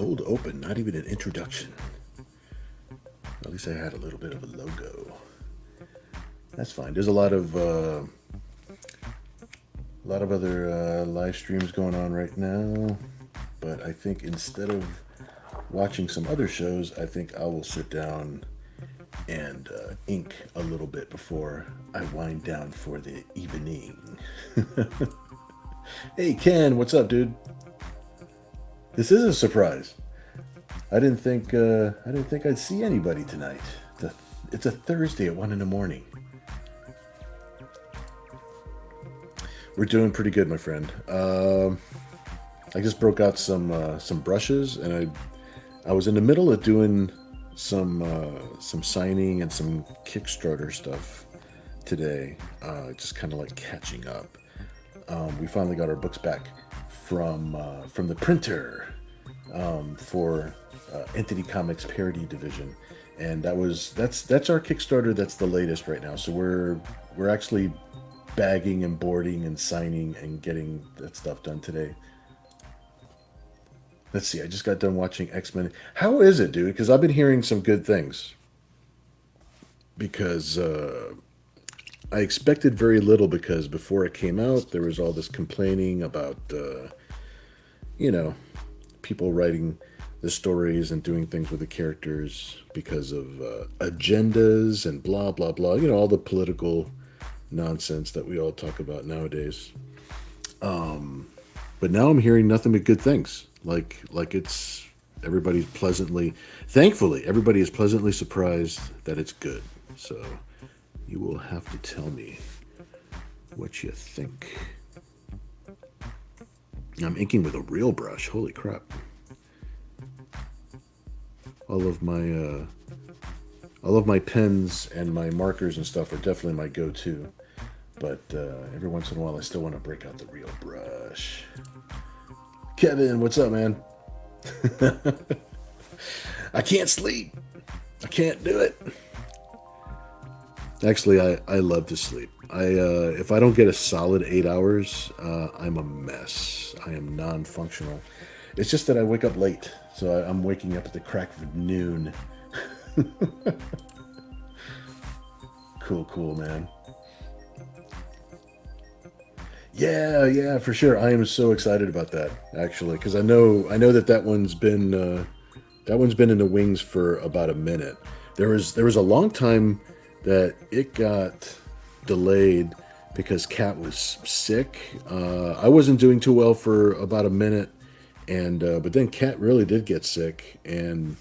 cold open, not even an introduction. At least I had a little bit of a logo. That's fine. There's a lot of other live streams going on right now, but I think instead of watching some other shows, I think I will sit down and ink a little bit before I wind down for the evening. Hey Ken, what's up, dude? This is a surprise. I didn't think I'd see anybody tonight. It's a Thursday at 1 in the morning. We're doing pretty good, my friend. I just broke out some brushes, and I was in the middle of doing some signing and some Kickstarter stuff today. Just kind of like catching up. We finally got our books back from the printer for Entity Comics Parody Division, and that's our Kickstarter. That's the latest right now. So we're actually bagging and boarding and signing and getting that stuff done today. Let's see. I just got done watching X-Men. How is it, dude? Because I've been hearing some good things. Because I expected very little, because before it came out, there was all this complaining about, people writing the stories and doing things with the characters because of agendas and blah, blah, blah. All the political nonsense that we all talk about nowadays. But now I'm hearing nothing but good things. Like it's thankfully, everybody is pleasantly surprised that it's good. So you will have to tell me what you think. I'm inking with a real brush. Holy crap. All of my pens and my markers and stuff are definitely my go-to. But every once in a while, I still want to break out the real brush. Kevin, what's up, man? I can't sleep. I can't do it. Actually, I love to sleep. If I don't get a solid 8 hours, I'm a mess. I am non-functional. It's just that I wake up late, so I'm waking up at the crack of noon. Cool, man. Yeah, for sure. I am so excited about that, actually, because I know that one's been in the wings for about a minute. There was a long time that it got delayed because Kat was sick. I wasn't doing too well for about a minute, and but then Kat really did get sick and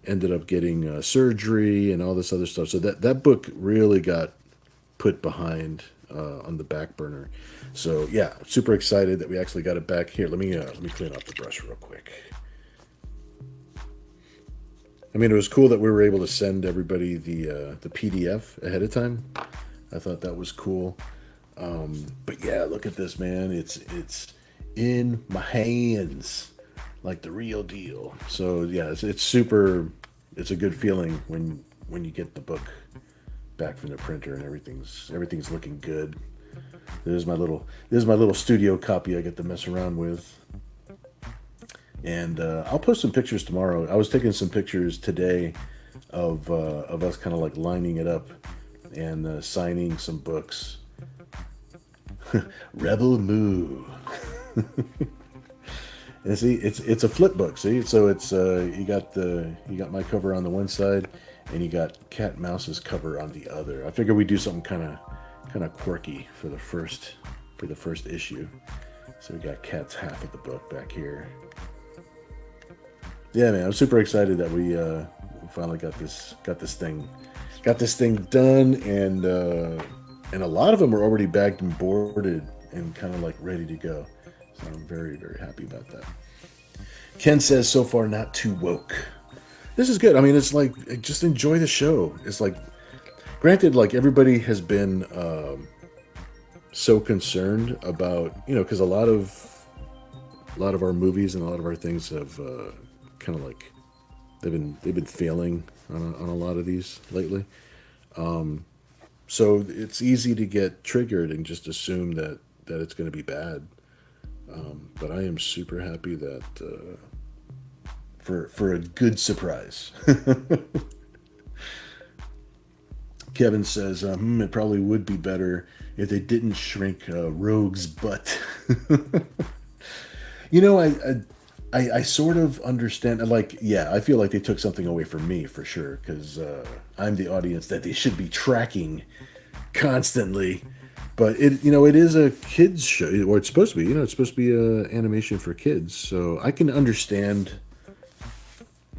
ended up getting surgery and all this other stuff. So that book really got put behind on the back burner. So yeah, super excited that we actually got it back. Here, let me clean off the brush real quick. I mean, it was cool that we were able to send everybody the PDF ahead of time. I thought that was cool. But yeah, look at this, man. It's in my hands, like the real deal. So yeah, it's super. It's a good feeling when you get the book back from the printer and everything's looking good. There's my little studio copy I get to mess around with. And I'll post some pictures tomorrow. I was taking some pictures today of us kind of like lining it up and signing some books. Rebel Moo. And see, it's a flip book. See, so it's you got my cover on the one side, and you got Cat Mouse's cover on the other. I figured we'd do something kind of quirky for the first issue. So we got Cat's half of the book back here. Yeah, man, I'm super excited that we finally got this thing done, and a lot of them are already bagged and boarded and kind of like ready to go. So I'm very, very happy about that. Ken says, so far not too woke. This is good. I mean, it's like, just enjoy the show. It's like, granted, like everybody has been so concerned about, because a lot of our movies and a lot of our things have kind of like they've been failing on a lot of these lately. So it's easy to get triggered and just assume that it's going to be bad. But I am super happy that for a good surprise. Kevin says, it probably would be better if they didn't shrink Rogue's butt. You know, I sort of understand. Like, yeah, I feel like they took something away from me for sure, because I'm the audience that they should be tracking constantly. But it is a kids show, or it's supposed to be. It's supposed to be animation for kids, so I can understand.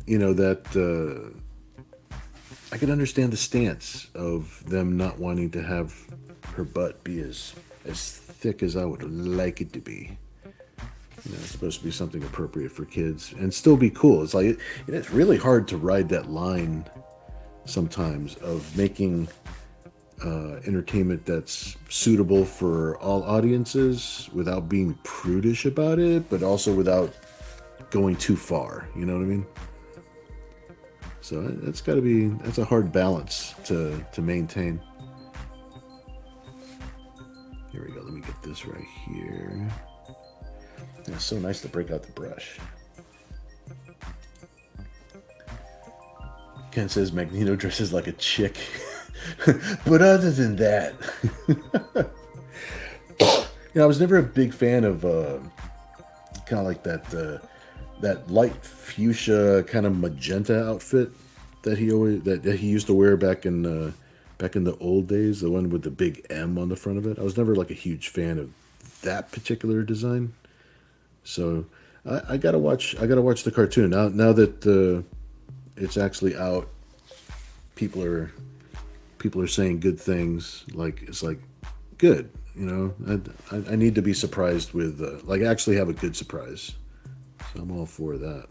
That I can understand the stance of them not wanting to have her butt be as thick as I would like it to be. It's supposed to be something appropriate for kids and still be cool. It's like it's really hard to ride that line sometimes of making entertainment that's suitable for all audiences without being prudish about it, but also without going too far. You know what I mean? So that's a hard balance to maintain. Here we go. Let me get this right here. It's so nice to break out the brush. Ken says Magneto dresses like a chick. But other than that, I was never a big fan of kind of like that light fuchsia kind of magenta outfit that he used to wear back in the old days, the one with the big M on the front of it. I was never like a huge fan of that particular design. So I gotta watch the cartoon now that it's actually out. People are saying good things. Like, it's like good. I need to be surprised with like actually have a good surprise. So I'm all for that.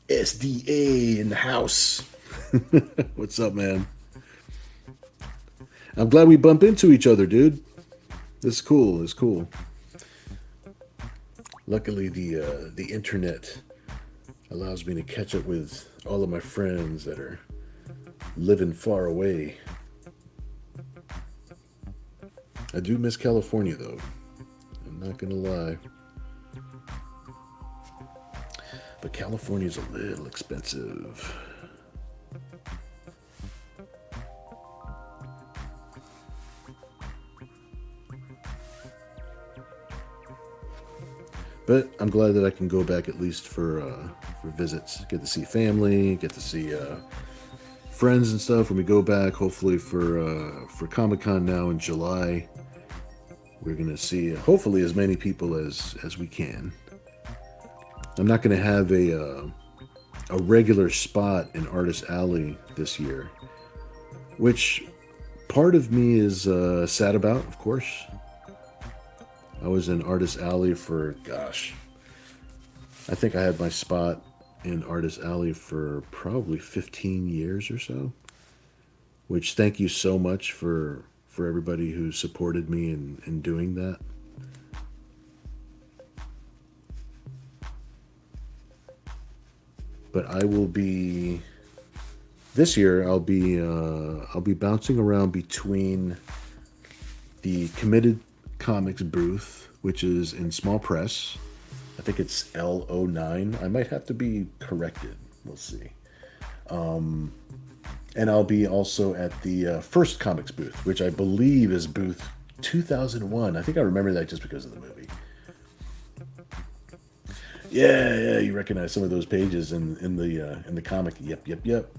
SDA in the house. What's up, man? I'm glad we bump into each other, dude. This is cool. It's cool. Luckily, the internet allows me to catch up with all of my friends that are living far away. I do miss California, though. I'm not gonna lie. But California's a little expensive. But I'm glad that I can go back at least for visits. Get to see family, get to see friends and stuff when we go back. Hopefully for Comic-Con now in July, we're gonna see hopefully as many people as we can. I'm not gonna have a regular spot in Artist Alley this year, which part of me is sad about, of course. I was in Artist Alley for, I think I had my spot in Artist Alley for probably 15 years or so. Which, thank you so much for everybody who supported me in doing that. But I will be, this year I'll be bouncing around between the Committed Comics booth, which is in small press. I think it's L09. I might have to be corrected. We'll see. And I'll be also at the First Comics booth, which I believe is booth 2001. I think I remember that just because of the movie. Yeah, you recognize some of those pages in the comic. Yep.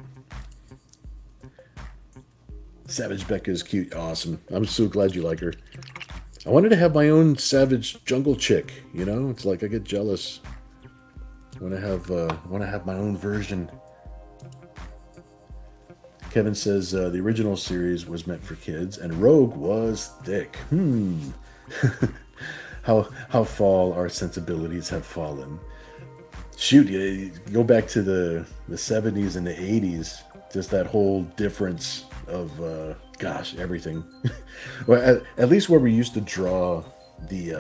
Savage Becca is cute. Awesome. I'm so glad you like her. I wanted to have my own Savage Jungle chick. It's like I get jealous. I want to have my own version. Kevin says the original series was meant for kids, and Rogue was thick. How fall our sensibilities have fallen. Shoot, you go back to the 70s and the 80s. Just that whole difference of everything. Well, at least where we used to draw the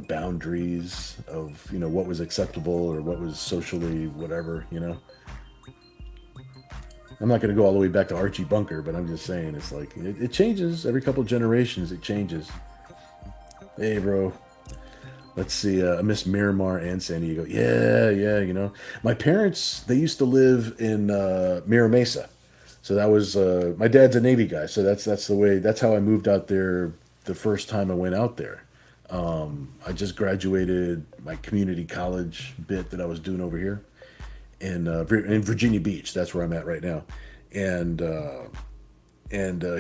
boundaries of what was acceptable or what was socially whatever. I'm not going to go all the way back to Archie Bunker, but I'm just saying it's like it changes every couple of generations. It changes. Hey, bro. Let's see. I miss Miramar and San Diego. Yeah, yeah. My parents, they used to live in Mira Mesa, so that was my dad's a Navy guy, so that's the way. That's how I moved out there the first time I went out there. I just graduated my community college bit that I was doing over here in Virginia Beach. That's where I'm at right now, and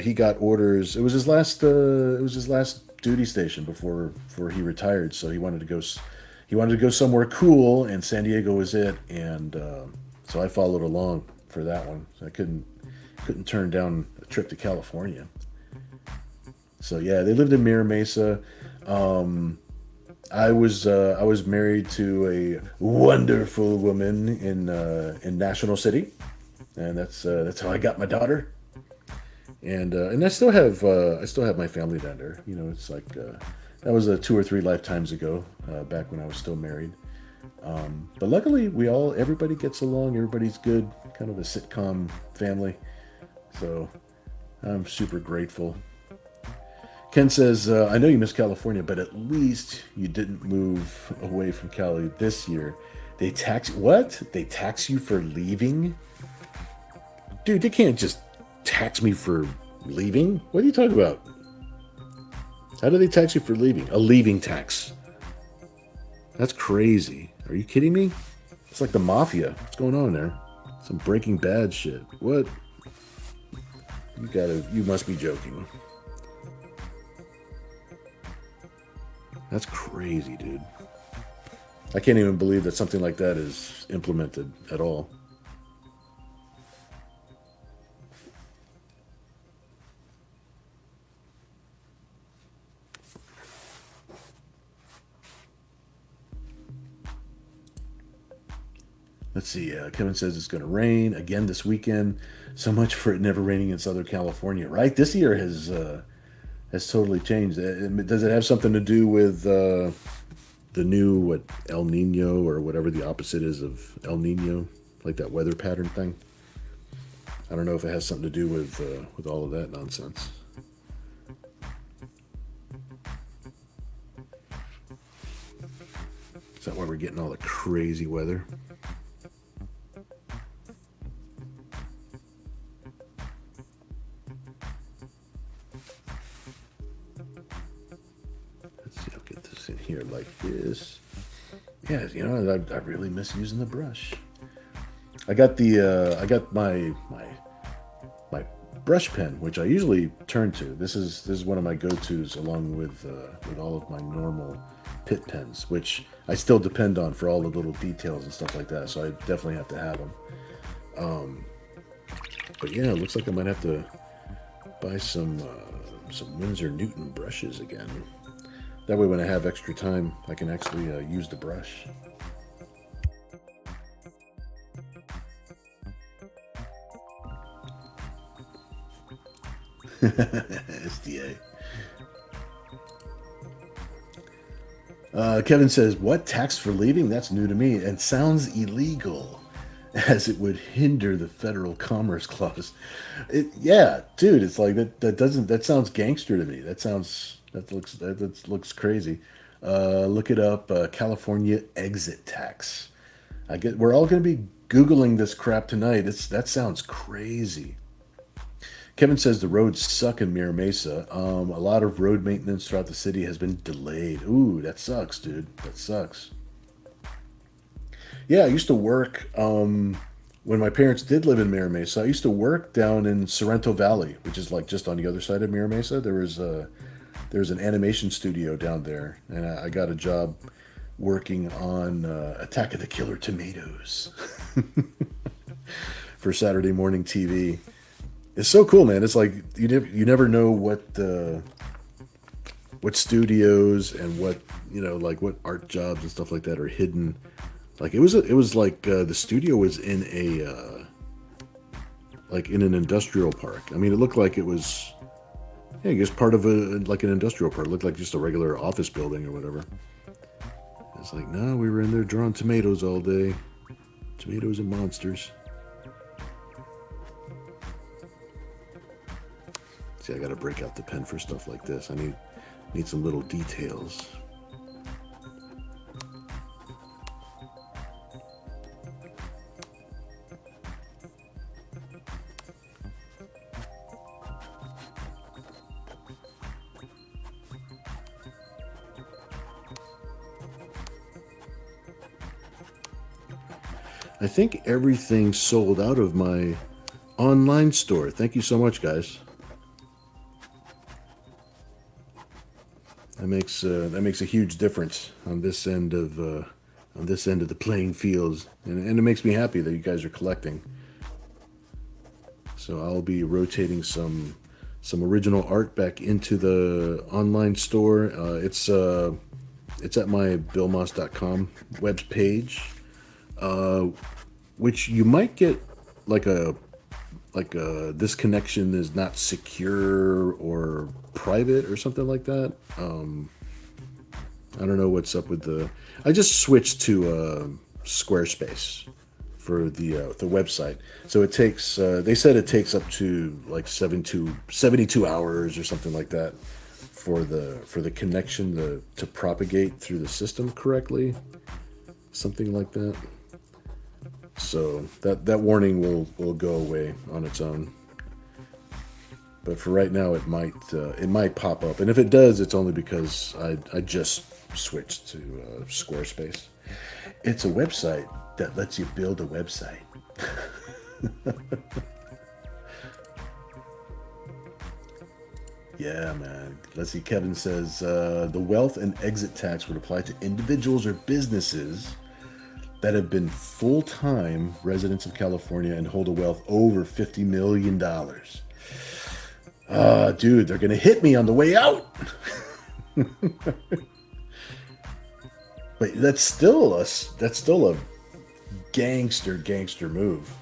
he got orders. It was his last. It was his last duty station before he retired. So he wanted to go. He wanted to go somewhere cool, and San Diego was it. And so I followed along for that one. So I couldn't turn down a trip to California. So yeah, they lived in Mira Mesa. I was married to a wonderful woman in National City, and that's how I got my daughter. And I still have my family down there. It's like that was 2 or 3 lifetimes ago, back when I was still married. But luckily, everybody gets along. Everybody's good. Kind of a sitcom family. So I'm super grateful. Ken says, I know you miss California, but at least you didn't move away from Cali this year. They tax what? They tax you for leaving? Dude, they can't just tax me for leaving? What are you talking about? How do they tax you for leaving? A leaving tax. That's crazy. Are you kidding me? It's like the mafia. What's going on there? Some Breaking Bad shit. What? You must be joking. That's crazy, dude. I can't even believe that something like that is implemented at all. Let's see. Kevin says it's going to rain again this weekend. So much for it never raining in Southern California, right? This year has totally changed. Does it have something to do with the new El Nino or whatever the opposite is of El Nino, like that weather pattern thing? I don't know if it has something to do with all of that nonsense. Is that why we're getting all the crazy weather? In here like this. Yeah, I really miss using the brush. I got my brush pen, which I usually turn to. This is one of my go-tos, along with all of my normal pit pens, which I still depend on for all the little details and stuff like that. So I definitely have to have them. But yeah, it looks like I might have to buy some Winsor Newton brushes again. That way, when I have extra time, I can actually use the brush. SDA. Kevin says, what? Tax for leaving? That's new to me and sounds illegal, as it would hinder the federal commerce clause. Yeah, dude, it's like that sounds gangster to me. That looks crazy. Look it up. California exit tax. We're all going to be Googling this crap tonight. That sounds crazy. Kevin says the roads suck in Mira Mesa. A lot of road maintenance throughout the city has been delayed. Ooh, that sucks, dude. That sucks. Yeah, I used to work when my parents did live in Mira Mesa. I used to work down in Sorrento Valley, which is like just on the other side of Mira Mesa. There's an animation studio down there, and I got a job working on Attack of the Killer Tomatoes for Saturday morning TV. It's so cool, man. It's like you never know what studios and like what art jobs and stuff like that are hidden. Like it was like the studio was in in an industrial park. I mean, it looked like it was. Yeah, I guess part of an industrial part. It looked like just a regular office building or whatever. It's like, no, we were in there drawing tomatoes all day. Tomatoes and monsters. See, I got to break out the pen for stuff like this. I need some little details. I think everything sold out of my online store. Thank you so much, guys. That makes a huge difference on this end of the playing fields, and it makes me happy that you guys are collecting. So I'll be rotating some original art back into the online store. It's at my billmoss.com web page, which you might get like a this connection is not secure or private or something like that. I don't know what's up with the. I just switched to Squarespace for the website. So it takes. They said it takes up to like 72 hours or something like that for the connection to propagate through the system correctly. Something like that. So that warning will go away on its own. But for right now, it might pop up, and if it does, it's only because I just switched to Squarespace. It's a website that lets you build a website. Yeah, man. Let's see. Kevin says the wealth and exit tax would apply to individuals or businesses that have been full-time residents of California and hold a wealth over $50 million. Dude, they're going to hit me on the way out. But that's still a gangster move.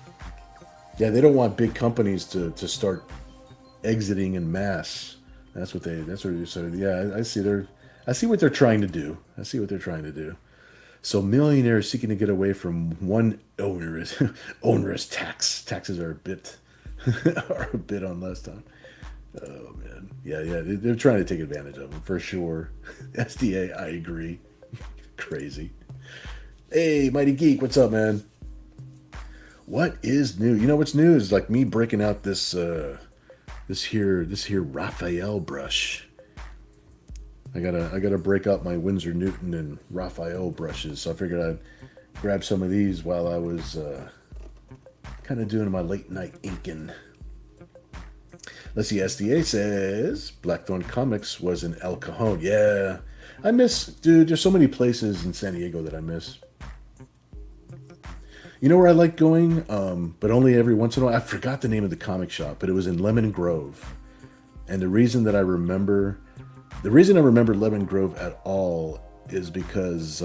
Yeah, they don't want big companies to start exiting in mass. That's what you said. Yeah, I see what they're trying to do. So millionaires seeking to get away from one onerous tax. Taxes are a bit on last time. Oh man, yeah, they're trying to take advantage of them for sure. SDA, I agree. Crazy. Hey, Mighty Geek, what's up, man? What is new? You know what's new is like me breaking out this here Raphael brush. I gotta break out my Winsor Newton and Raphael brushes. So I figured I'd grab some of these while I was kind of doing my late night inking. Let's see. SDA says Blackthorn Comics was in El Cajon. Yeah, I miss, dude. There's so many places in San Diego that I miss. You know where I like going, but only every once in a while. I forgot the name of the comic shop, but it was in Lemon Grove. And the reason I remember Lemon Grove at all is because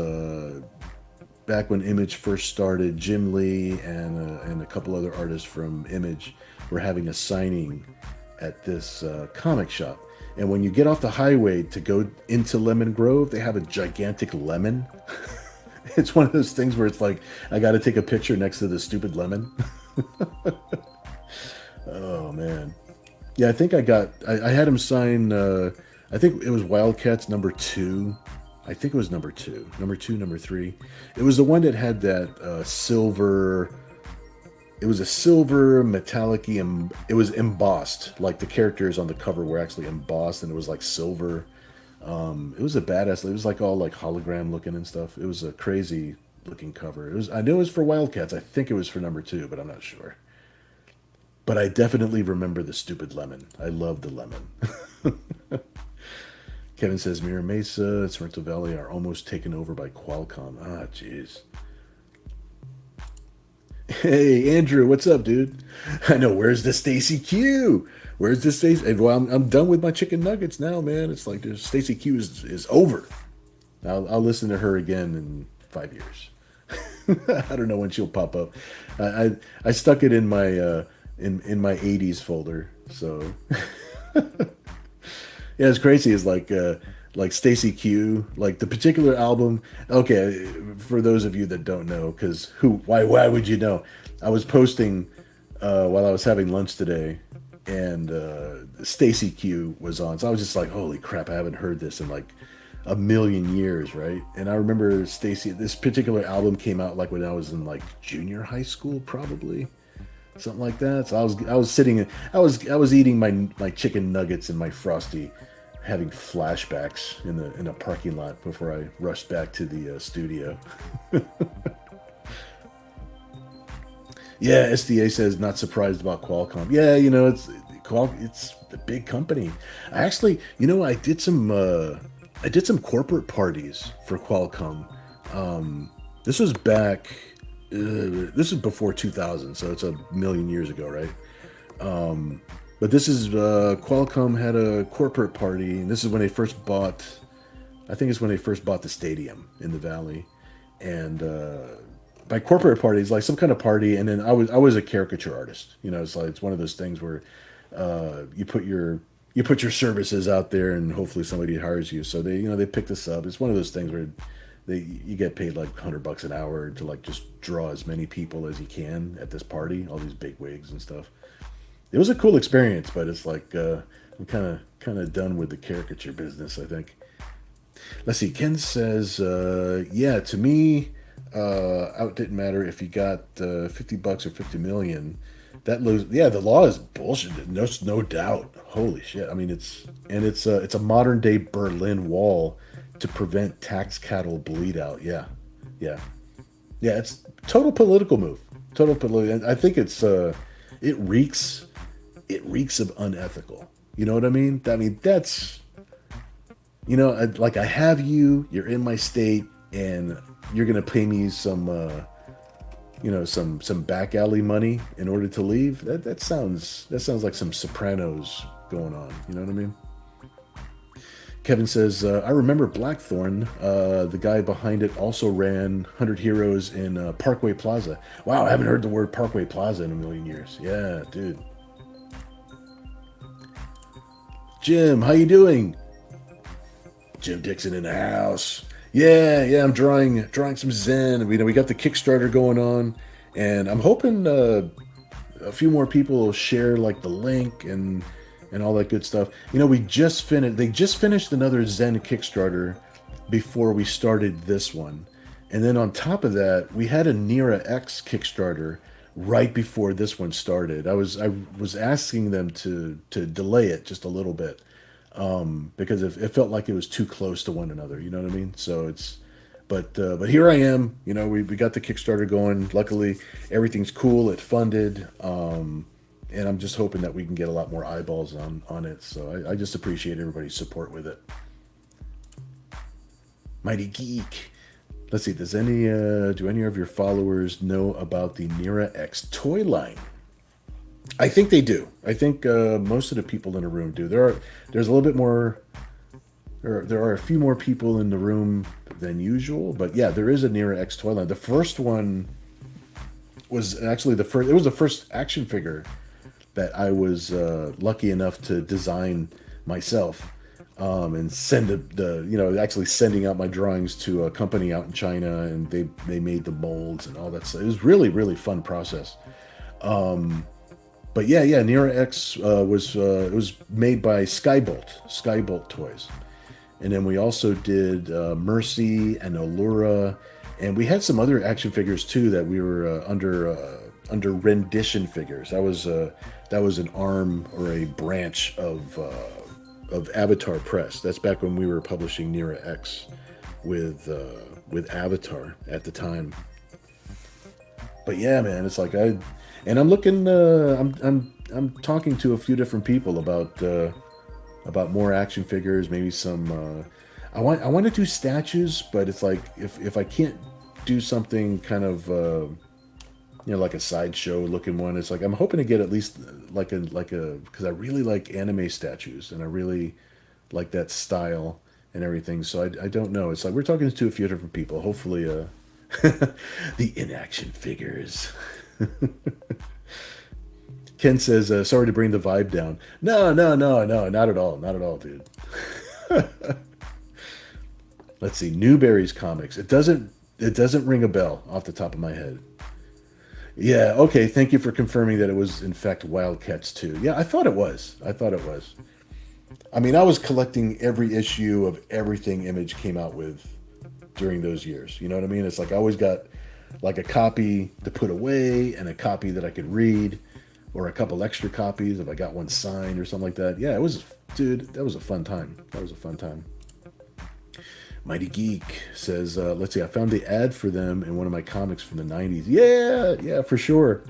back when Image first started, Jim Lee and a couple other artists from Image were having a signing at this comic shop. And when you get off the highway to go into Lemon Grove, they have a gigantic lemon. It's one of those things where it's like, I got to take a picture next to the stupid lemon. Oh, man. Yeah, I think I had him sign, I think it was Wildcats number 2. I think it was number 2. Number 2, number 3. It was the one that had that silver. It was a silver metallic-y, it was embossed. Like the characters on the cover were actually embossed, and it was like silver. It was a badass. It was like all like hologram looking and stuff. It was a crazy looking cover. I knew it was for Wildcats. I think it was for number 2, but I'm not sure. But I definitely remember the stupid lemon. I love the lemon. Kevin says Mira Mesa, Sorrento Valley are almost taken over by Qualcomm. Ah, jeez. Hey, Andrew, what's up, dude? I know, where's the Stacy Q? Where's the Stacy? Well, I'm done with my chicken nuggets now, man. It's like Stacy Q is over. I'll listen to her again in 5 years. I don't know when she'll pop up. I stuck it in my in my 80s folder. So yeah, it's crazy. It's like Stacy Q, like the particular album. Okay, for those of you that don't know, because why would you know? I was posting while I was having lunch today. and Stacy Q was on. So I was just like, holy crap, I haven't heard this in like a million years, right? And I remember Stacy. This particular album came out like when I was in like junior high school, probably something like that. So I was sitting, I was eating my chicken nuggets and my frosty, having flashbacks in a parking lot before I rushed back to the studio. Yeah, SDA says not surprised about Qualcomm. Yeah, it's a big company. I actually, I did some corporate parties for Qualcomm. This was back. This is before 2000, so it's a million years ago, right? But this is Qualcomm had a corporate party, and this is when they first bought. I think it's when they first bought the stadium in the valley, and by corporate parties, like some kind of party. And then I was a caricature artist. It's like it's one of those things where you put your services out there, and hopefully somebody hires you. So they pick this up. It's one of those things where you get paid like $100 an hour to like just draw as many people as you can at this party, all these big wigs and stuff. It was a cool experience, but it's like I'm kind of done with the caricature business, I think. Let's see. Ken says, yeah, to me, out didn't matter if you got $50 or 50 million. Yeah, the law is bullshit. No doubt. Holy shit. I mean, it's a modern day Berlin Wall to prevent tax cattle bleed out. Yeah, yeah, yeah. It's total political move. Total political. I think it reeks of unethical. You know what I mean? That's like I have you. You're in my state, and you're gonna pay me some back alley money in order to leave. That sounds like some Sopranos going on. You know what I mean? Kevin says, I remember Blackthorn. The guy behind it also ran 100 Heroes in Parkway Plaza. Wow, I haven't heard the word Parkway Plaza in a million years. Yeah, dude. Jim, how you doing? Jim Dixon in the house. Yeah, yeah, I'm drawing some Zen. We got the Kickstarter going on, and I'm hoping a few more people will share like the link and all that good stuff. We just finished. They just finished another Zen Kickstarter before we started this one, and then on top of that, we had a Nira X Kickstarter right before this one started. I was asking them to delay it just a little bit because it felt like it was too close to one another. You know what I mean? So but here I am. We got the Kickstarter going. Luckily, everything's cool. It funded. And I'm just hoping that we can get a lot more eyeballs on it. So I just appreciate everybody's support with it. Mighty Geek. Let's see. Do any of your followers know about the Nira X toy line? I think they do. I think most of the people in the room do. There's a little bit more. There are a few more people in the room than usual, but yeah, there is a Nira X toy line. The first one was actually the first. It was the first action figure that I was lucky enough to design myself and actually sending out my drawings to a company out in China, and they made the molds and all that stuff. It was really, really fun process. But yeah, Nira X was made by Skybolt Toys, and then we also did Mercy and Allura, and we had some other action figures too that we were under rendition figures. That was an arm or a branch of Avatar Press. That's back when we were publishing Nira X with Avatar at the time. But yeah, man, it's like I'm looking. I'm talking to a few different people about more action figures. Maybe some. I want to do statues, but it's like if I can't do something kind of. Like a sideshow looking one. It's like I'm hoping to get at least like a because I really like anime statues and I really like that style and everything. So I don't know. It's like we're talking to a few different people. Hopefully, the inaction figures. Ken says, "Sorry to bring the vibe down." No, not at all, dude. Let's see, Newberry's Comics. It doesn't ring a bell off the top of my head. Yeah, okay. Thank you for confirming that it was in fact Wildcats 2. Yeah, I thought it was. I thought it was. I mean, I was collecting every issue of everything Image came out with during those years. You know what I mean? It's like I always got like a copy to put away and a copy that I could read, or a couple extra copies if I got one signed or something like that. Yeah, it was, dude, that was a fun time. That was a fun time. Mighty Geek says, let's see, I found the ad for them in one of my comics from the 90s. Yeah, yeah, for sure.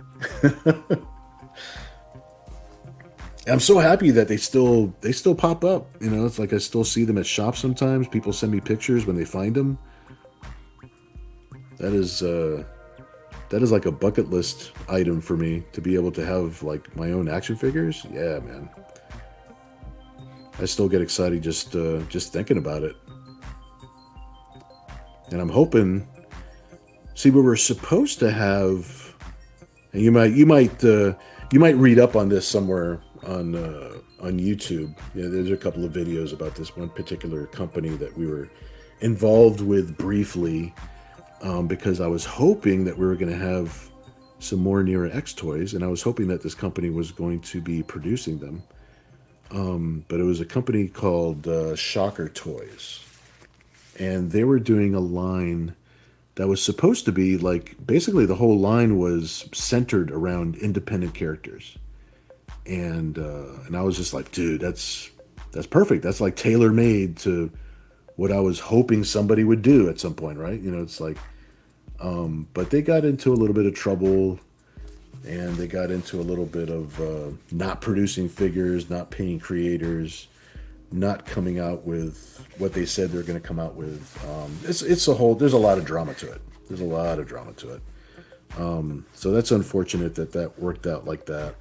I'm so happy that they still pop up. You know, it's like I still see them at shops sometimes. People send me pictures when they find them. That is that is like a bucket list item for me to be able to have like my own action figures. Yeah, man. I still get excited just thinking about it. And I'm hoping. See, we were supposed to have, and you might read up on this somewhere on YouTube. Yeah, there's a couple of videos about this one particular company that we were involved with briefly, because I was hoping that we were going to have some more Nera X toys, and I was hoping that this company was going to be producing them. But it was a company called Shocker Toys, and they were doing a line that was supposed to be like basically the whole line was centered around independent characters, and I was just like, dude, that's perfect. That's like tailor made to what I was hoping somebody would do at some point, right? You know, it's like, but they got into a little bit of trouble, and they got into a little bit of not producing figures, not paying creators, not coming out with what they said they're going to come out with. It's a whole. There's a lot of drama to it. There's a lot of drama to it. So that's unfortunate that that worked out like that.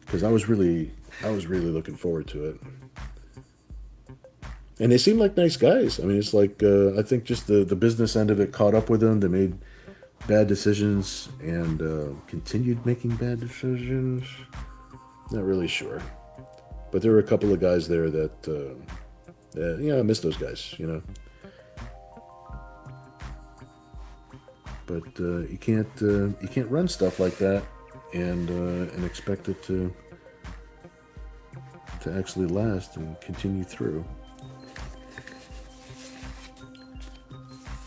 Because I was really looking forward to it. And they seem like nice guys. I mean, it's like I think just the business end of it caught up with them. They made bad decisions and continued making bad decisions. Not really sure, but there were a couple of guys there that yeah, I miss those guys. You know, but you can't run stuff like that and expect it to actually last and continue through.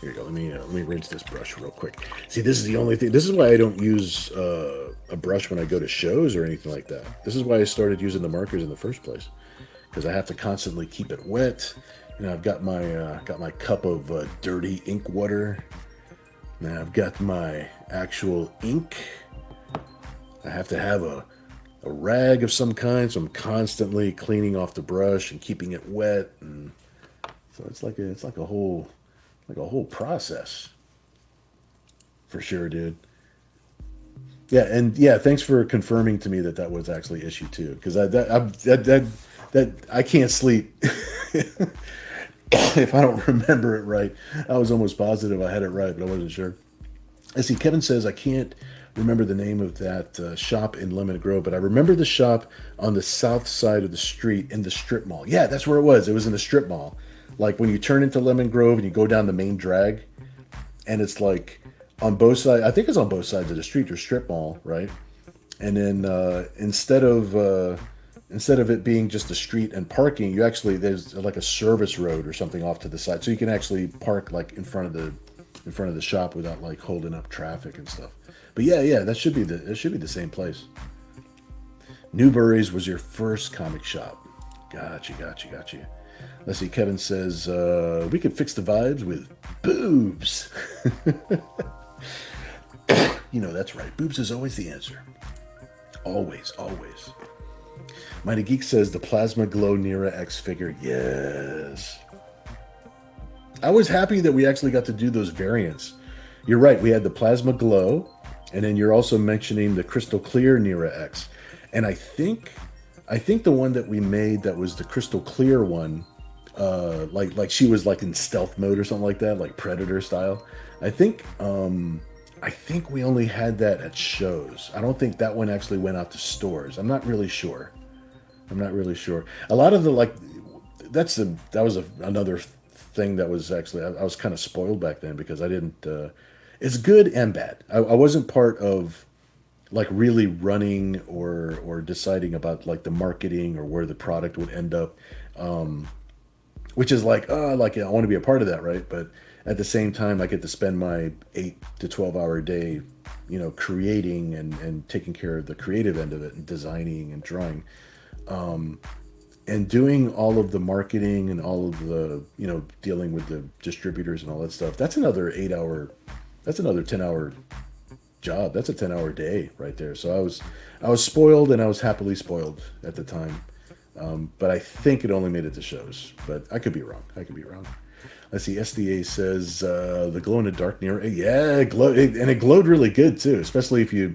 Here you go. Let me rinse this brush real quick. See, this is the only thing. This is why I don't use a brush when I go to shows or anything like that. This is why I started using the markers in the first place, because I have to constantly keep it wet. You know, I've got my cup of dirty ink water. Now I've got my actual ink. I have to have a rag of some kind, so I'm constantly cleaning off the brush and keeping it wet, and so it's like a whole process, for sure, dude. Yeah, and yeah, thanks for confirming to me that that was actually issue two, because that I can't sleep if I don't remember it right. I was almost positive I had it right, but I wasn't sure. I see. Kevin says I can't remember the name of that shop in Lemon Grove, but I remember the shop on the south side of the street in the strip mall. Yeah, that's where it was. It was in the strip mall. Like when you turn into Lemon Grove and you go down the main drag, and it's like on both sides. I think it's on both sides of the street or strip mall, right? And then instead of it being just a street and parking, you actually there's like a service road or something off to the side, so you can actually park like in front of the shop without like holding up traffic and stuff. But yeah, yeah, it should be the same place. Newbury's was your first comic shop. Got you. Let's see. Kevin says we could fix the vibes with boobs. You know that's right. Boobs is always the answer. Always, always. Mighty Geek says the Plasma Glow Nera X figure. Yes. I was happy that we actually got to do those variants. You're right. We had the Plasma Glow, and then you're also mentioning the Crystal Clear Nera X. And I think the one that we made that was the Crystal Clear one, like she was like in stealth mode or something like that, like Predator style. I think we only had that at shows. I don't think that one actually went out to stores. I'm not really sure. A lot of the like, that was another thing that was actually I was kind of spoiled back then because I didn't. it's good and bad. I wasn't part of like really running or deciding about like the marketing or where the product would end up, which is like, like I want to be a part of that, right? But at the same time, I get to spend my 8 to 12 hour day, creating and taking care of the creative end of it and designing and drawing and doing all of the marketing and all of the, dealing with the distributors and all that stuff. That's another 10 hour job. That's a 10 hour day right there. So I was spoiled, and I was happily spoiled at the time. But I think it only made it to shows, but I could be wrong. Let's see. SDA says the glow in the dark Nero. Yeah, and it glowed really good too. Especially if you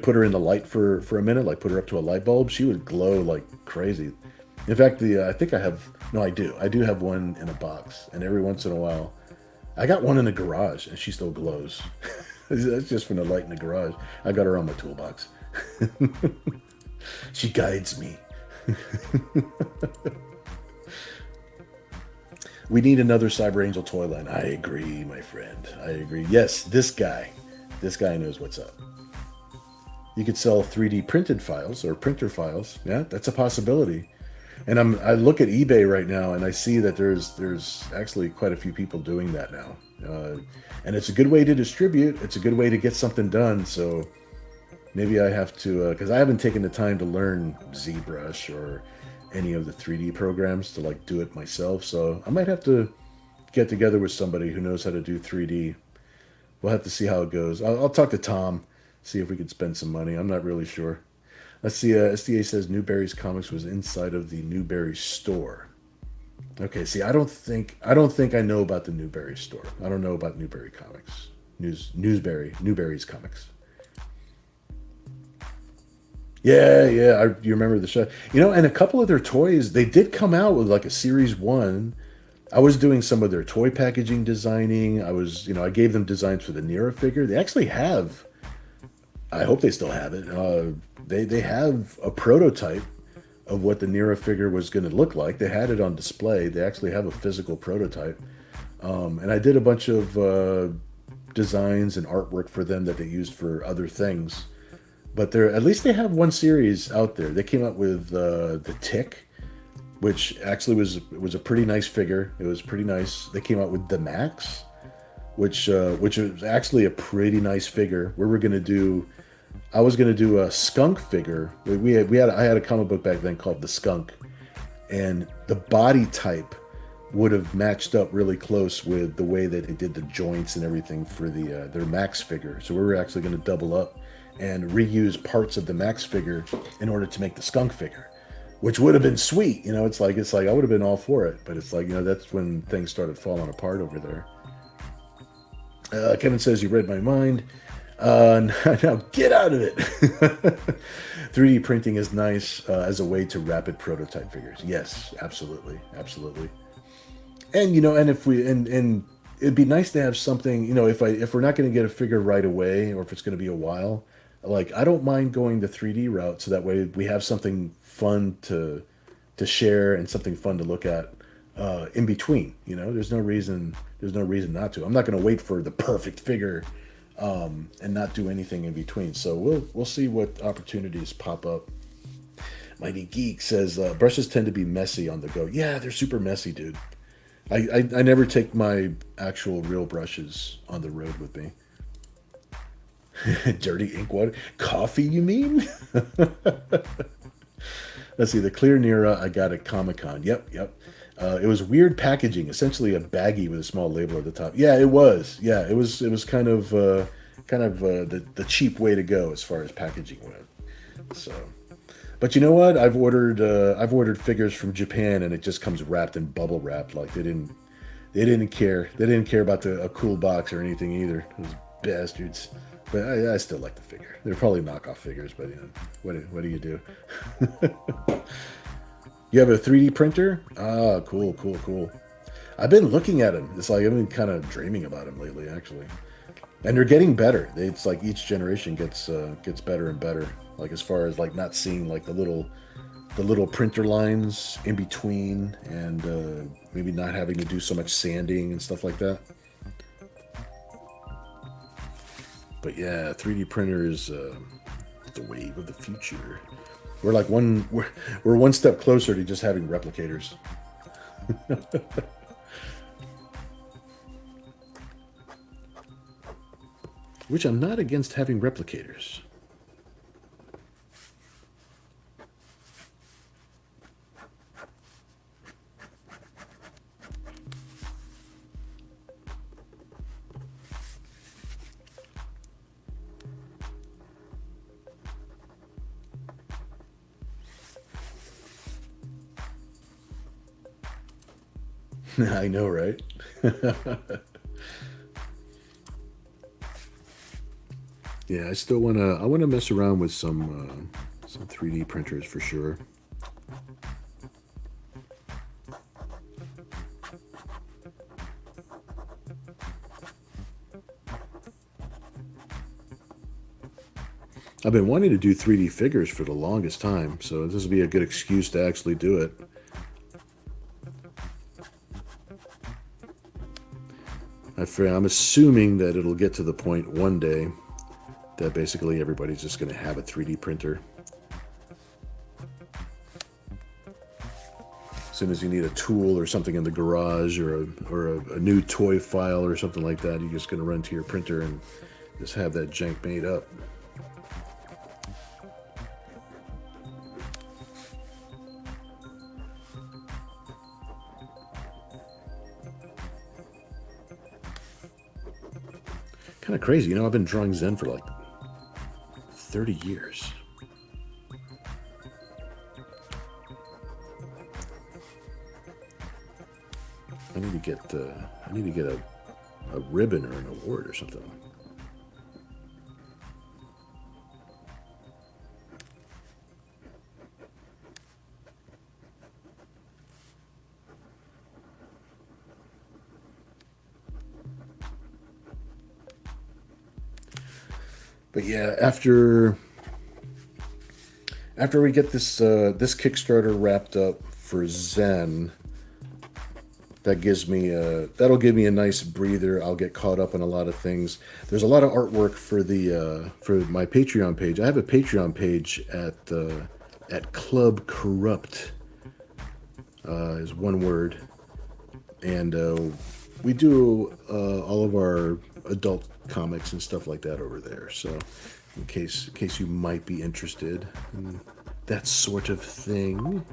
put her in the light for a minute, like put her up to a light bulb, she would glow like crazy. In fact, I think I have. No, I do. I do have one in a box, and every once in a while, I got one in the garage, and she still glows. That's just from the light in the garage. I got her on my toolbox. She guides me. We need another Cyber Angel toy line. I agree, my friend. I agree. Yes, this guy knows what's up. You could sell 3D printed files or printer files. Yeah, that's a possibility. And I look at eBay right now, and I see that there's actually quite a few people doing that now. And it's a good way to distribute. It's a good way to get something done. So maybe I have to, because I haven't taken the time to learn ZBrush or any of the 3D programs to like do it myself. So I might have to get together with somebody who knows how to do 3D. We'll have to see how it goes. I'll talk to Tom, see if we could spend some money. I'm not really sure. Let's see. SDA says Newberry's Comics was inside of the Newberry store. Okay. See, I don't think I know about the Newberry store. I don't know about Newberry Comics. Newberry's Comics. Yeah. You remember the show? And a couple of their toys, they did come out with like a series one. I was doing some of their toy packaging designing. I gave them designs for the Nero figure. They actually have. I hope they still have it. They have a prototype of what the Nero figure was going to look like. They had it on display. They actually have a physical prototype. And I did a bunch of designs and artwork for them that they used for other things. But at least they have one series out there. They came out with the Tick, which actually was a pretty nice figure. It was pretty nice. They came out with the Max, which was actually a pretty nice figure. I was gonna do a skunk figure. I had a comic book back then called The Skunk, and the body type would have matched up really close with the way that they did the joints and everything for their Max figure. So we were actually going to double up and reuse parts of the Max figure in order to make the skunk figure, which would have been sweet. It's like I would have been all for it, but it's like, that's when things started falling apart over there. Kevin says you read my mind. Now get out of it. 3D printing is nice as a way to rapid prototype figures. Yes, absolutely. And and it'd be nice to have something, if we're not going to get a figure right away, or if it's going to be a while, like I don't mind going the 3D route, so that way we have something fun to share and something fun to look at in between. There's no reason not to. I'm not going to wait for the perfect figure and not do anything in between. So we'll see what opportunities pop up. Mighty Geek says brushes tend to be messy on the go. Yeah, they're super messy, dude. I never take my actual real brushes on the road with me. Dirty ink water. Coffee, you mean? Let's see. The clear Nira I got at Comic-Con. Yep. It was weird packaging. Essentially a baggie with a small label at the top. Yeah, it was. Yeah, it was kind of the cheap way to go as far as packaging went. So, but you know what? I've ordered figures from Japan, and it just comes wrapped in bubble wrap. Like they didn't care. They didn't care about a cool box or anything either. Those bastards. But I still like the figure. They're probably knockoff figures, but what do you do? You have a 3D printer? Ah, cool. I've been looking at them. It's like I've been kind of dreaming about them lately, actually. And they're getting better. It's like each generation gets better and better. Like as far as like not seeing like the little printer lines in between, and maybe not having to do so much sanding and stuff like that. But yeah, 3D printers, the wave of the future. We're like we're one step closer to just having replicators. Which I'm not against having replicators. I know, right? Yeah, I still wanna mess around with some 3D printers for sure. I've been wanting to do 3D figures for the longest time, so this will be a good excuse to actually do it. I'm assuming that it'll get to the point one day that basically everybody's just going to have a 3D printer. As soon as you need a tool or something in the garage or a new toy file or something like that, you're just going to run to your printer and just have that jank made up. Kind of crazy, you know, I've been drawing Zen for like 30 years. I need to get a ribbon or an award or something. But yeah, after we get this this Kickstarter wrapped up for Zen, that'll give me a nice breather. I'll get caught up on a lot of things. There's a lot of artwork for my Patreon page. I have a Patreon page at Club Corrupt, is one word, and we do all of our adult comics and stuff like that over there. So in case you might be interested in that sort of thing.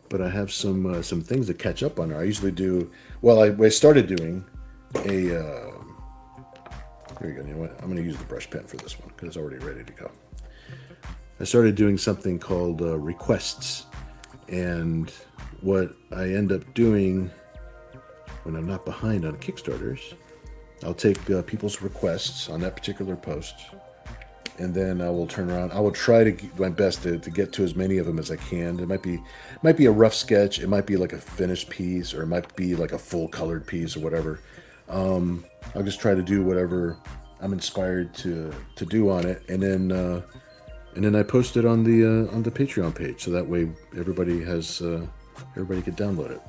But I have some things to catch up on. I usually do. Well, I started doing a. Here we go. You know what? I'm going to use the brush pen for this one because it's already ready to go. I started doing something called requests, and what I end up doing when I'm not behind on Kickstarters, I'll take people's requests on that particular post, and then I will turn around. I will try to do my best to get to as many of them as I can. It might be a rough sketch. It might be like a finished piece, or it might be like a full colored piece or whatever. I'll just try to do whatever I'm inspired to do on it, and then I post it on the Patreon page, so that way everybody can download it.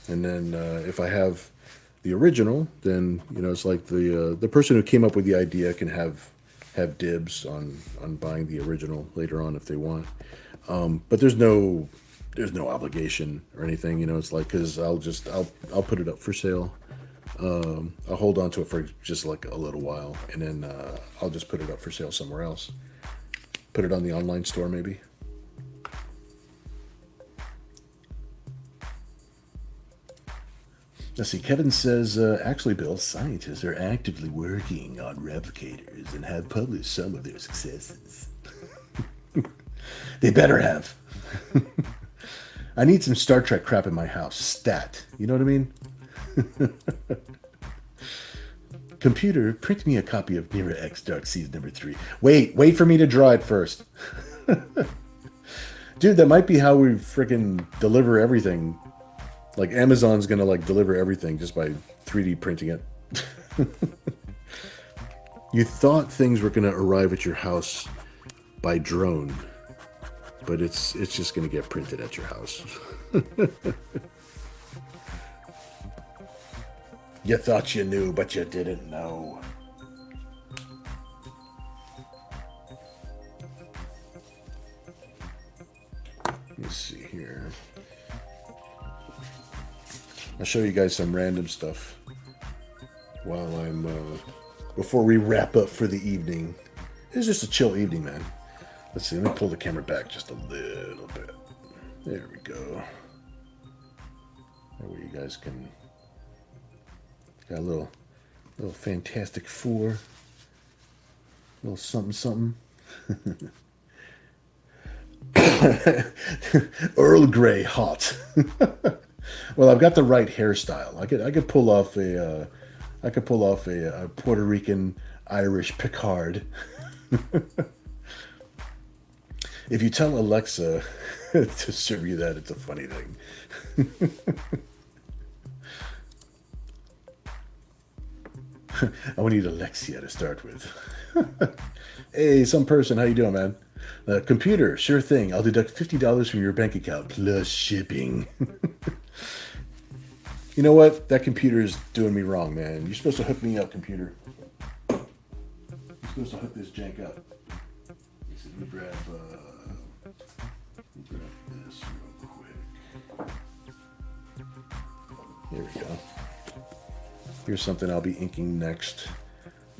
And then if I have the original, then it's like the person who came up with the idea can have dibs on buying the original later on if they want. But there's no obligation or anything. It's like, because I'll put it up for sale. I'll hold on to it for just like a little while, and then I'll just put it up for sale somewhere else. Put it on the online store maybe. Let's see, Kevin says, actually, Bill, scientists are actively working on replicators and have published some of their successes. They better have. I need some Star Trek crap in my house. Stat. You know what I mean? Computer, print me a copy of Mira X Dark Seas #3. Wait for me to draw it first. Dude, that might be how we freaking deliver everything. Like, Amazon's gonna deliver everything just by 3D printing it. You thought things were gonna arrive at your house by drone, but it's just going to get printed at your house. You thought you knew, but you didn't know. Let's see here. I'll show you guys some random stuff while I'm before we wrap up for the evening. It's just a chill evening, man. Let's see. Let me pull the camera back just a little bit. There we go. That way you guys can got a little Fantastic Four, a little something something. Earl Grey hot. Well, I've got the right hairstyle. I could pull off a Puerto Rican Irish Picard. If you tell Alexa to serve you that, it's a funny thing. I need Alexia to start with. Hey, some person, how you doing, man? Computer, sure thing. I'll deduct $50 from your bank account plus shipping. You know what? That computer is doing me wrong, man. You're supposed to hook me up, computer. You're supposed to hook this jank up. Let me grab this real quick. There we go. Here's something I'll be inking next.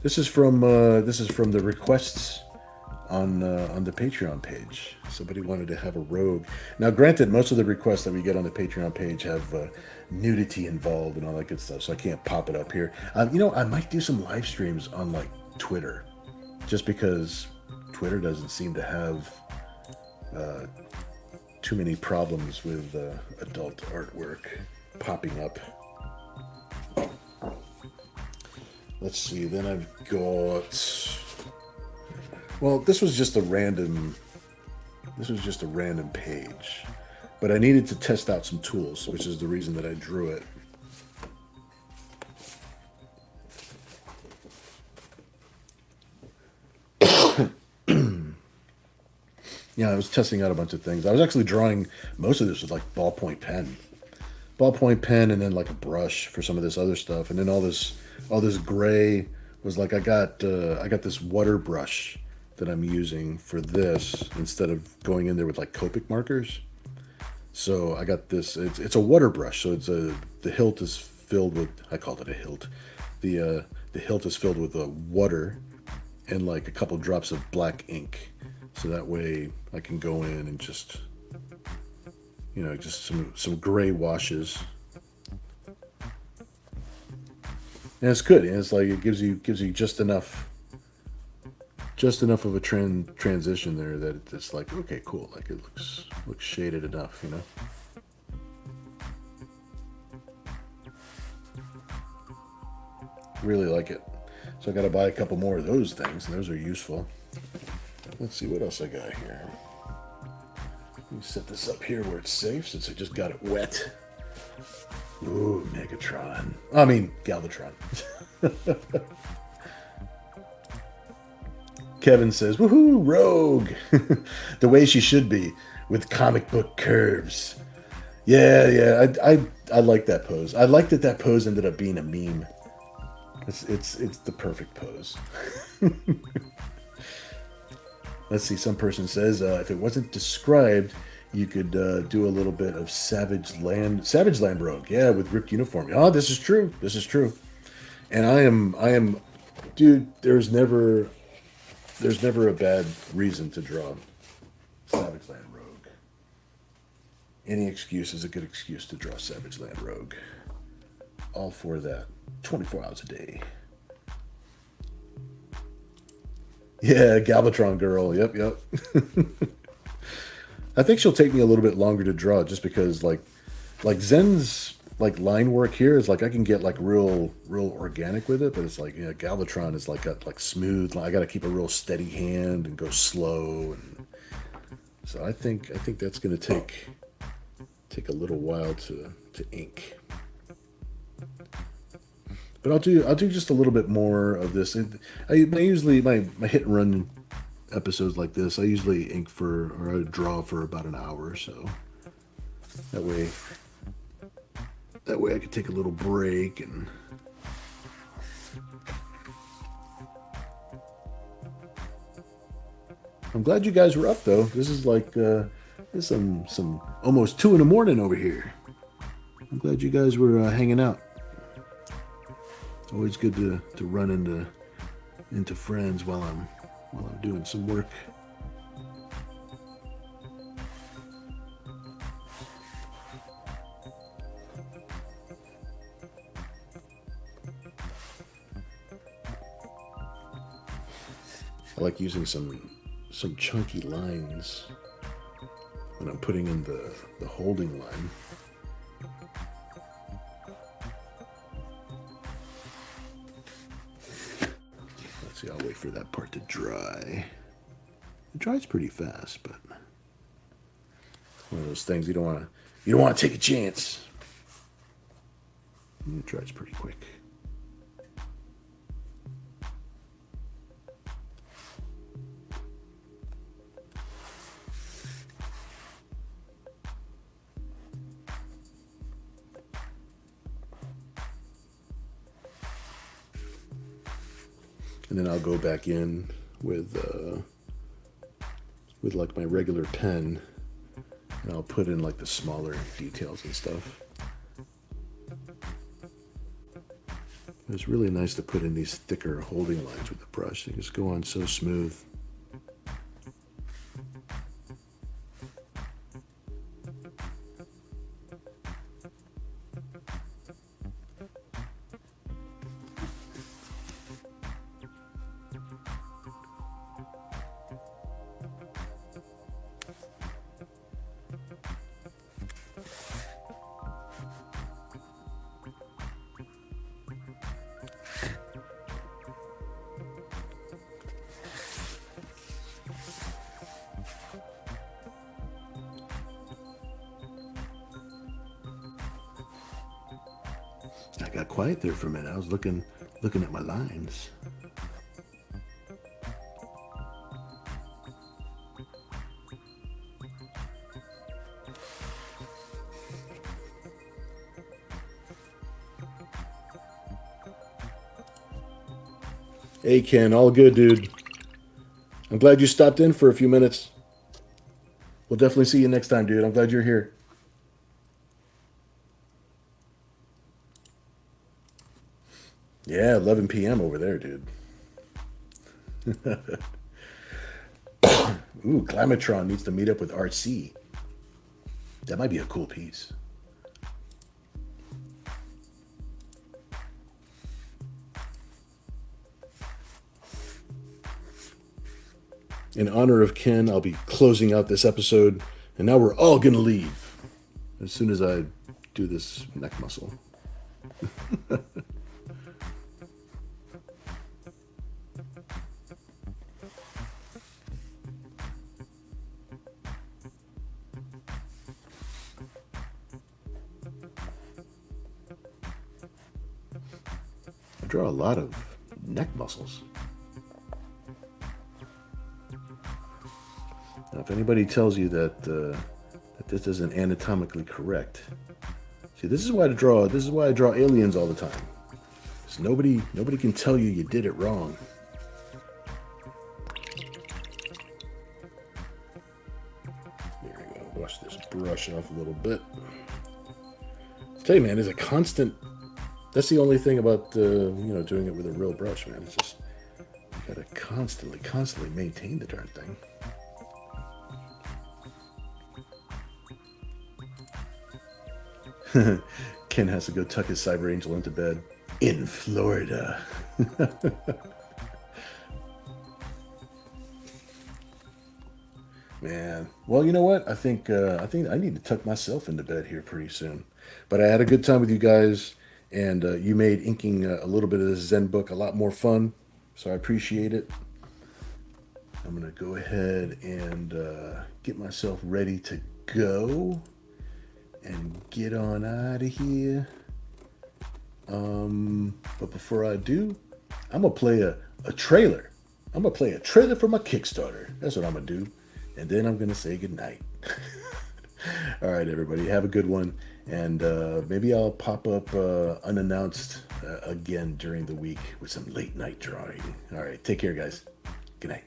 This is from the requests on the Patreon page. Somebody wanted to have a rogue. Now, granted, most of the requests that we get on the Patreon page have nudity involved and all that good stuff, so I can't pop it up here. You know, I might do some live streams on like Twitter, just because Twitter doesn't seem to have too many problems with adult artwork popping up. Let's see, then I've got... Well, this was just a random page. But I needed to test out some tools, which is the reason that I drew it. Yeah, I was testing out a bunch of things. I was actually drawing most of this with like ballpoint pen. Ballpoint pen and then like a brush for some of this other stuff. And then all this gray was like I got this water brush that I'm using for this instead of going in there with like Copic markers. So I got this. It's a water brush. So the hilt is filled with, I called it a hilt. The hilt is filled with water and like a couple drops of black ink. So that way I can go in and just, you know, just some gray washes. And it's good. And it's like it gives you just enough of a transition there that it's like, okay, cool. Like it looks shaded enough, you know. Really like it. So I got to buy a couple more of those things, and those are useful. Let's see what else I got here. Let me set this up here where it's safe since I just got it wet. Ooh, Megatron. I mean, Galvatron. Kevin says, woohoo, Rogue. The way she should be, with comic book curves. Yeah, I like that pose. I like that pose ended up being a meme. It's the perfect pose. Let's see, some person says, if it wasn't described, you could do a little bit of Savage Land Rogue. Yeah, with ripped uniform. Oh, this is true. And I am, dude, there's never a bad reason to draw Savage Land Rogue. Any excuse is a good excuse to draw Savage Land Rogue. All for that. 24 hours a day. Yeah, Galvatron girl. Yep. I think she'll take me a little bit longer to draw just because like Zen's like line work here is like I can get like real organic with it, but it's like, yeah, Galvatron is like got like smooth. I got to keep a real steady hand and go slow, and so I think that's going to take a little while to ink. But I'll do just a little bit more of this. I usually my hit and run episodes like this, I usually ink for, or I draw for about an hour or so. That way I could take a little break. And I'm glad you guys were up though. This is like this is some almost 2 a.m. over here. I'm glad you guys were hanging out. It's always good to run into friends while I'm doing some work. I like using some chunky lines when I'm putting in the holding line. Let's see, I'll wait for that part to dry. It dries pretty fast, but one of those things you don't want to take a chance. It dries pretty quick. And then I'll go back in with like my regular pen, and I'll put in like the smaller details and stuff. It's really nice to put in these thicker holding lines with the brush. They just go on so smooth. I got quiet there for a minute. I was looking at my lines. Hey Ken, all good, dude. I'm glad you stopped in for a few minutes. We'll definitely see you next time, dude. I'm glad you're here. Yeah, 11 p.m. over there, dude. Ooh, Climatron needs to meet up with RC. That might be a cool piece. In honor of Ken, I'll be closing out this episode, and now we're all gonna leave as soon as I do this neck muscle. I draw a lot of neck muscles. Now, if anybody tells you that this isn't anatomically correct, see, this is why I draw aliens all the time. Because nobody can tell you did it wrong. There we go. Wash this brush off a little bit. Tell you, man, it's a constant. That's the only thing about doing it with a real brush, man. It's just you gotta constantly maintain the darn thing. Ken has to go tuck his cyber angel into bed in Florida. Man, well, you know what? I think I need to tuck myself into bed here pretty soon. But I had a good time with you guys, and you made inking a little bit of this Zen book a lot more fun. So I appreciate it. I'm gonna go ahead and get myself ready to go and get on out of here. But before I do, I'm gonna play a trailer. I'm gonna play a trailer for my Kickstarter. That's what I'm gonna do, and then I'm gonna say goodnight. All right, everybody, have a good one, and maybe I'll pop up unannounced again during the week with some late night drawing. All right, take care, guys. Good night.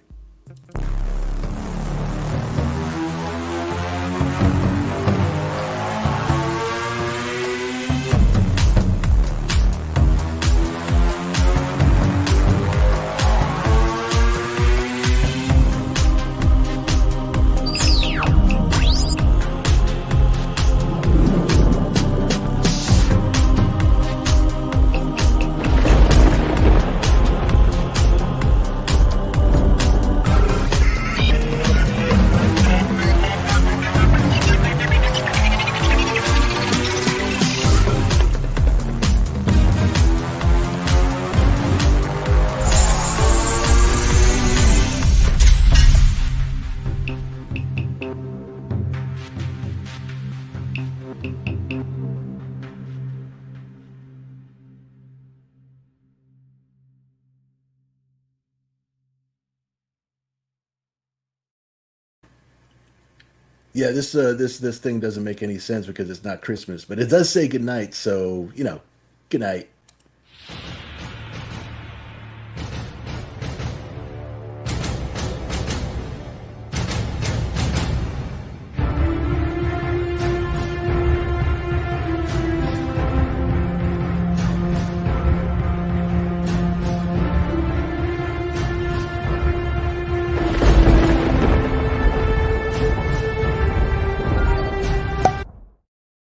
Yeah, this thing doesn't make any sense because it's not Christmas, but it does say goodnight. So good night.